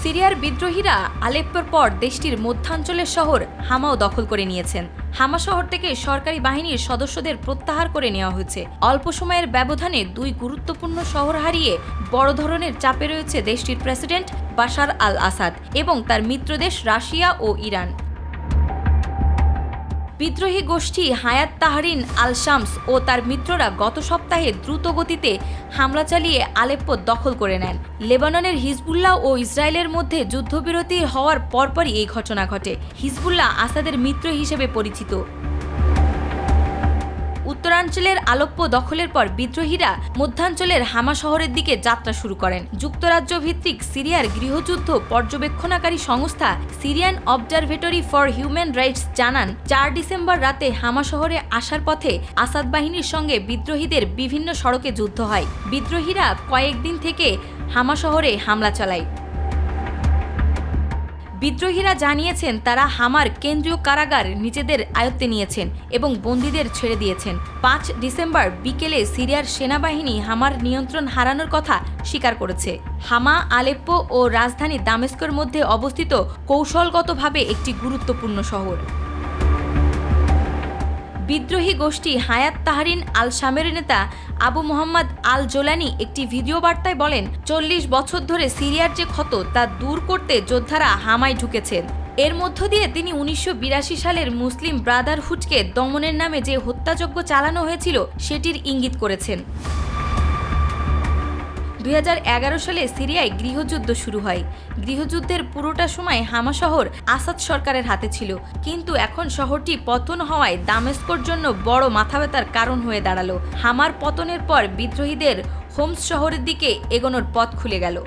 সিরিয়ার বিদ্রোহীরা আলেপ্পোর পর দেশটির মধ্যাঞ্চলের শহর হামাও দখল করে নিয়েছেন। হামা শহর থেকে সরকারি বাহিনীর সদস্যদের প্রত্যাহার করে নেওয়া হয়েছে। অল্প সময়ের ব্যবধানে দুই গুরুত্বপূর্ণ শহর হারিয়ে বড় ধরনের চাপে রয়েছে দেশটির প্রেসিডেন্ট বাশার আল আসাদ এবং তার মিত্রদেশ রাশিয়া ও ইরান। বিদ্রোহী গোষ্ঠী হায়াত তাহরির আল শামস ও তার মিত্ররা গত সপ্তাহে দ্রুত গতিতে হামলা চালিয়ে আলেপ্পো দখল করে নেন। লেবাননের হিজবুল্লাহ ও ইসরায়েলের মধ্যে যুদ্ধবিরতি হওয়ার পরপরই এই ঘটনা ঘটে। হিজবুল্লাহ আসাদের মিত্র হিসেবে পরিচিত। উত্তরাঞ্চলের আলেপ্পো দখলের পর বিদ্রোহীরা মধ্যাঞ্চলের হামা শহরের দিকে যাত্রা শুরু করেন। যুক্তরাজ্য ভিত্তিক সিরিয়ার গৃহযুদ্ধ পর্যবেক্ষণাকারী সংস্থা Syrian observatory for human rights জানান, ৪ ডিসেম্বর রাতে হামা শহরে আসার পথে আসাদ বাহিনীর সঙ্গে বিদ্রোহীদের বিভিন্ন সড়কে যুদ্ধ হয়। বিদ্রোহীরা কয়েকদিন থেকে হামা শহরে হামলা চালায়। বিদ্রোহীরা জানিয়েছেন তারা হামার কেন্দ্রীয় কারাগার নিজেদের আয়ত্তে নিয়েছেন এবং বন্দীদের ছেড়ে দিয়েছেন। ৫ ডিসেম্বর বিকেলে সিরিয়ার সেনাবাহিনী হামার নিয়ন্ত্রণ হারানোর কথা স্বীকার করেছে। হামা আলেপ্পো ও রাজধানী দামেস্কের মধ্যে অবস্থিত কৌশলগতভাবে একটি গুরুত্বপূর্ণ শহর। বিদ্রোহী গোষ্ঠী হায়াত তাহরির আল শামের নেতা আবু মোহাম্মদ আল জোলানি একটি ভিডিও বার্তায় বলেন, ৪০ বছর ধরে সিরিয়ার যে ক্ষত তা দূর করতে যোদ্ধারা হামায় ঢুকেছেন। এর মধ্য দিয়ে তিনি ১৯৮২ সালের মুসলিম ব্রাদারহুডকে দমনের নামে যে হত্যাযজ্ঞ চালানো হয়েছিল সেটির ইঙ্গিত করেছেন। ২০১১ সালে সিরিয়ায় গৃহযুদ্ধ শুরু হয়। গৃহযুদ্ধের পুরোটা সময় হামা শহর আসাদ সরকারের হাতে ছিল, কিন্তু এখন শহরটি পতন হওয়ায় দামেস্কোর জন্য বড় মাথাব্যথার কারণ হয়ে দাঁড়ালো। হামার পতনের পর বিদ্রোহীদের হোমস শহরের দিকে এগোনোর পথ খুলে গেল।